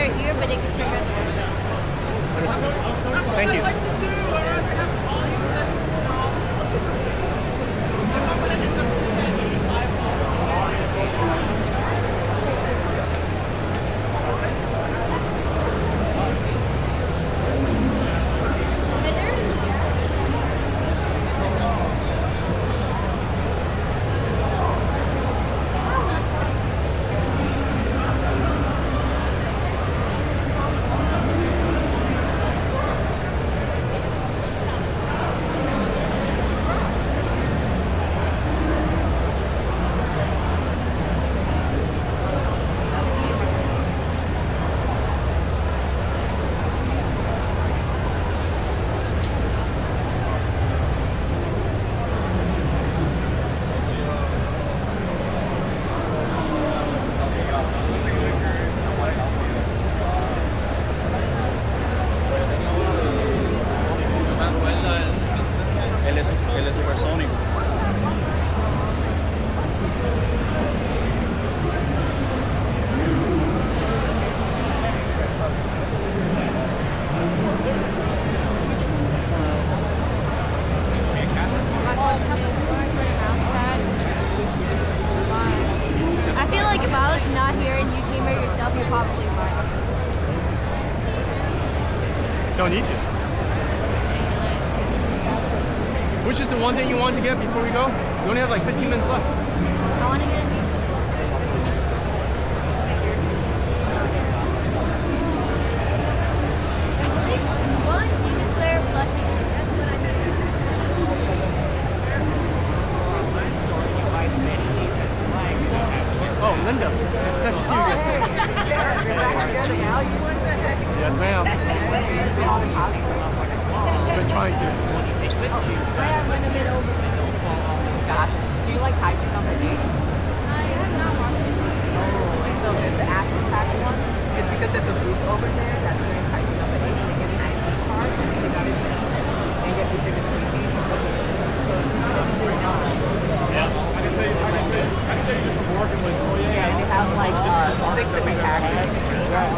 they're here, but they can check out the website. Thank you. Él es supersónico. I feel like if I was not here and you came here yourself, you're probably fine. Don't need to. Which is the one thing you want to get before we go? You only have like 15 minutes left. I want to get a new one Demon Slayer plushie. That's what I need. Oh, Linda. Nice to see you again. Yes, ma'am. I've been trying to. I have one a bit over. Gosh, do you like Kaiju number 8? I have not watched it. So it's an action-packed one. It's because there's a booth over there that's doing Kaiju number 8. They get an ID card and they got it and get the ticket to the game. So it's not anything else. Yeah. I can tell you just from working with Toya. Yeah, they have like 6 different characters you can choose from.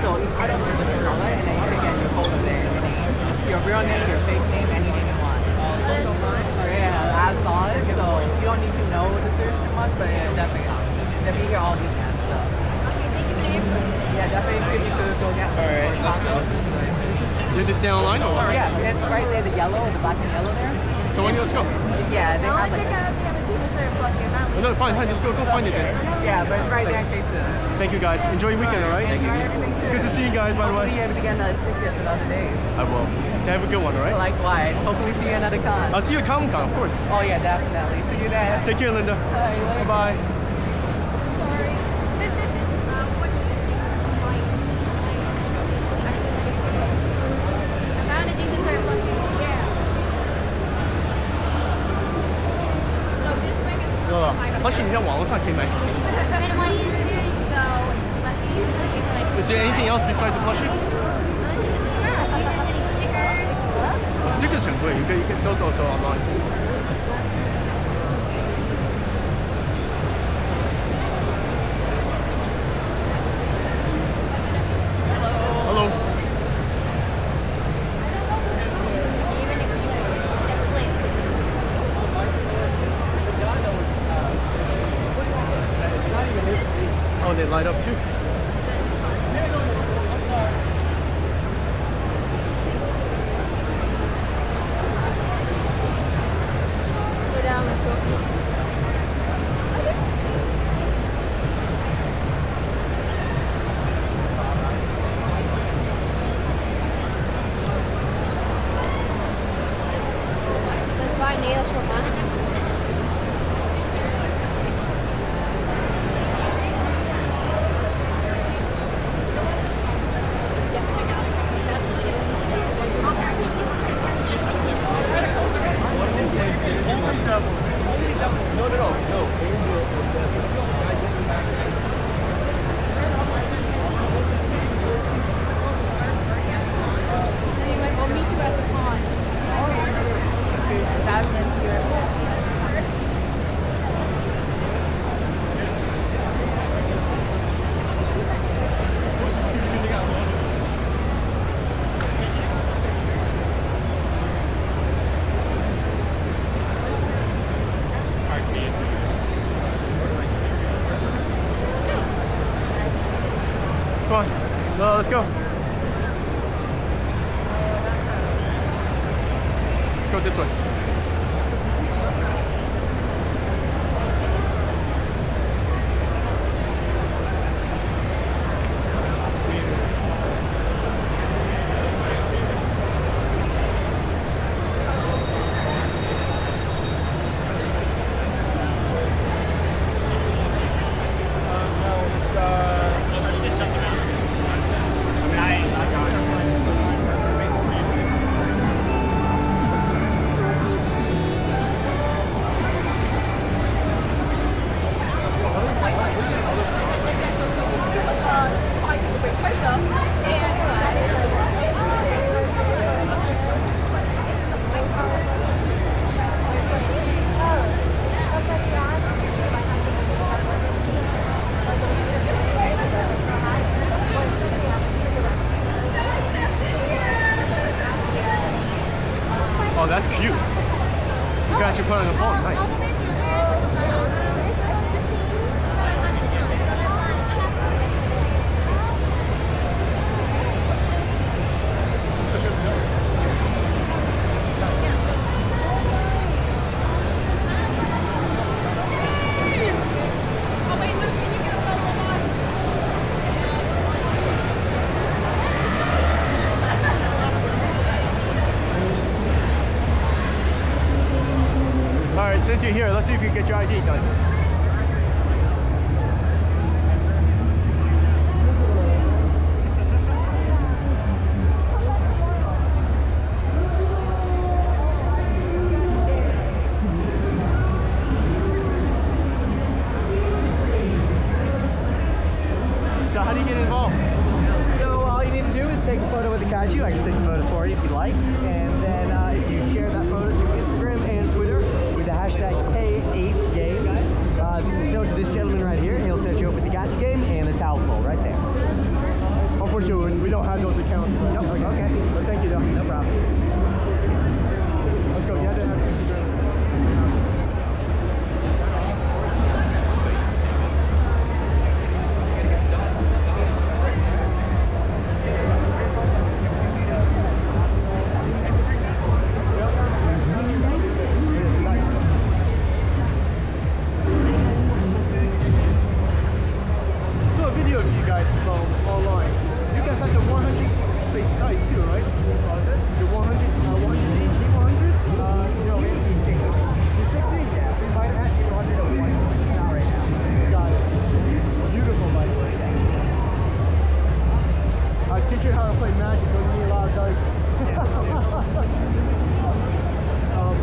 So each character is a different color, and then you can get your photo there, your name, your real name, your fake name, any name you want. Oh, that's fun. Yeah, I saw it, so you don't need to know the series too much, but it definitely helps. They'll be here all weekend, so. Okay, thank you for the info. Yeah, definitely see if you could go get one. Alright, let's go. Did you stay online or what? Yeah, it's right there, the yellow, the black and yellow there. So when let's go? Yeah, they I have want to like check out if they have a Demon Slayer plushie. I'm not Oh, leaving. no, fine, just go find it then. yeah, but it's right there in case Thank you guys. Enjoy your weekend, alright? It's good to see you guys, by the Hopefully way. you're able to get another ticket for the other days. I will. Have a good one, alright? Likewise. Hopefully see you at another con. I'll see you at Comic Con, of course. Oh yeah, definitely. See you there. Take care, Linda. Bye. Bye-bye. Sorry. I found a Demon Slayer plushie. Yeah. So this ring is called plushie 你在网络上可以买。 Then what do you see? So let me see if I can. Is there anything else besides the plushie? Yeah, see if there's any stickers. The stickers 很贵. You can those also online too. Hello. Even a clip. Oh, they light up too. Go down, let's go. Let's buy nails from Monica. Come on. No, let's go. Let's go this way. Oh, that's cute. You can actually put it on the phone. Nice. All right, since you're here, let's see if you can get your ID done. So how do you get involved? So all you need to do is take a photo with the kaiju. I can take a photo for you if you like. And then if you share that photo to Instagram and Twitter with the hashtag K8Game, show it to this gentleman right here. He'll set you up with the gacha game and the towel pole right there. Unfortunately, we don't have those accounts. But Nope, okay. But thank you, though. No problem. Let's go. You have to have Instagram. Saw a video of you guys from online. You guys have the 100 face ties too, right? The 100, 100, 100? No, maybe 260. 260? Yeah, we might have had 200 at one point. Not right now. Got it. Beautiful, by the way. I'll teach you how to play Magic. Don't need a lot of dice.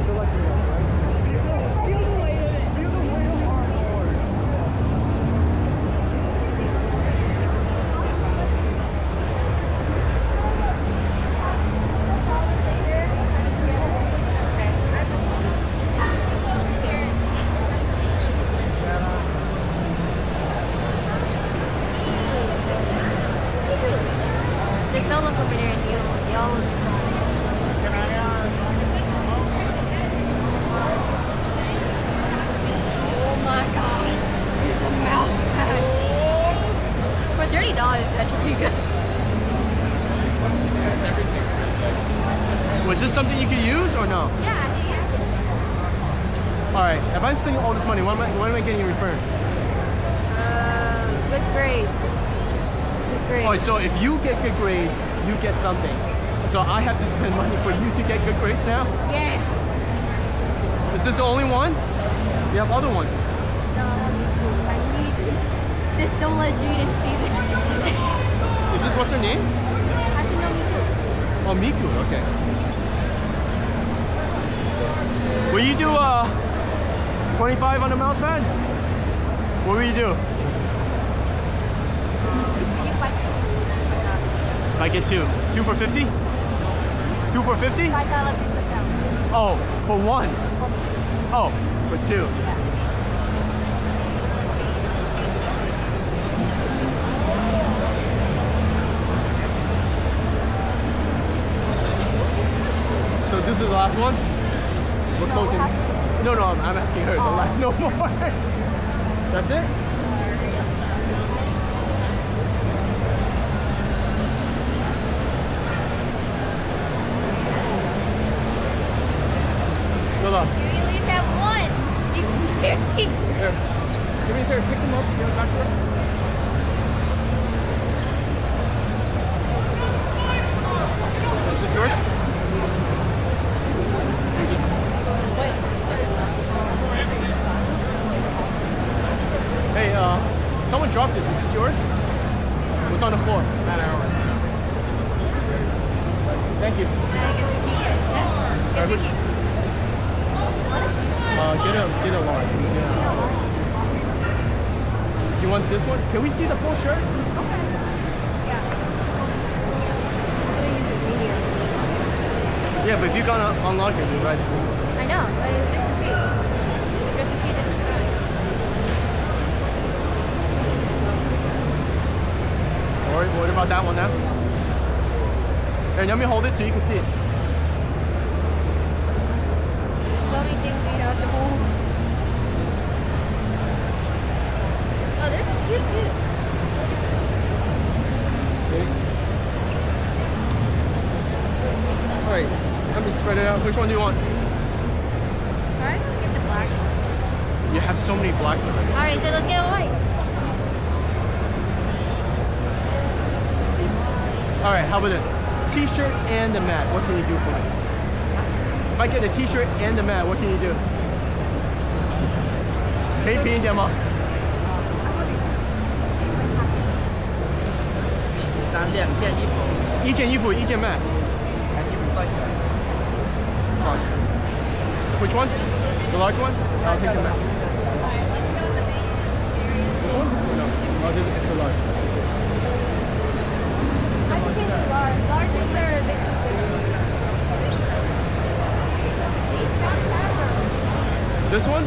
Good luck to you guys, right? Feel the weight of it. Feel the weight of hard work. Just don't look over there and you'll oh my god, it's a mouse pad. For $30, that should be good. Was this something you could use or no? Yeah, I think it's All right. If I'm spending all this money, what am I getting in return? good grades. Good grades. Oh, so if you get good grades, you get something. So I have to spend money for you to get good grades now? Yeah. Is this the only one? You have other ones. No, I need this. Don't let Jaden see this. Is this what's her name? I can know me too. Oh, Miku. Okay. Will you do 25 on the mouse pad? What will you do? I get two. 2 for 50? 2 for 50? Oh, for one. Oh, for two. So this is the last one? We're closing. No, I'm asking her. The last, no more. That's it? Thank you. I guess we keep it. Yeah. Guess we keep. Get a large. Yeah. You want this one? Can we see the full shirt? Okay. Yeah. I'm gonna use this medium. Yeah, but if you're gonna unlock it, right? I know, but it's just to see. Just to see the design. Or what about that one now? Here, let me hold it so you can see it. There's so many things we have to hold. Oh, this is cute too. Okay. Alright, let me spread it out. Which one do you want? Alright, get the blacks. You have so many blacks already. Alright, so let's get a white. Alright, how about this? T-shirt and the mat. What can you do for me? If I get the t-shirt and the mat, what can you do? 可以便宜点吗？是拿2件衣服，一件衣服，一件 mat。还1块钱。 Which one? The large one? I'll take the mat. Alright, let's go in the main area. This one? Or no? Oh, this is extra large. I can take the large. Larges are a bit too big. This one?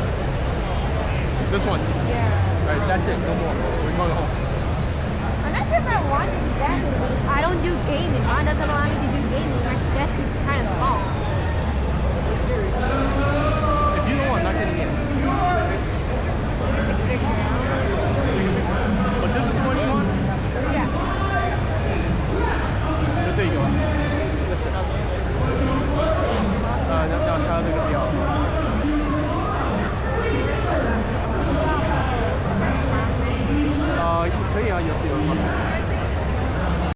This one. Yeah. Alright, that's it. No more. We're going home. I'm not sure if I want this jacket. I don't do gaming. Mom doesn't allow me to do gaming. My desk is kind of small. If you don't want, not getting in. But this is the one you want? Yeah. There you go. Just this. Now tell them to be off. You 可以啊，有这个。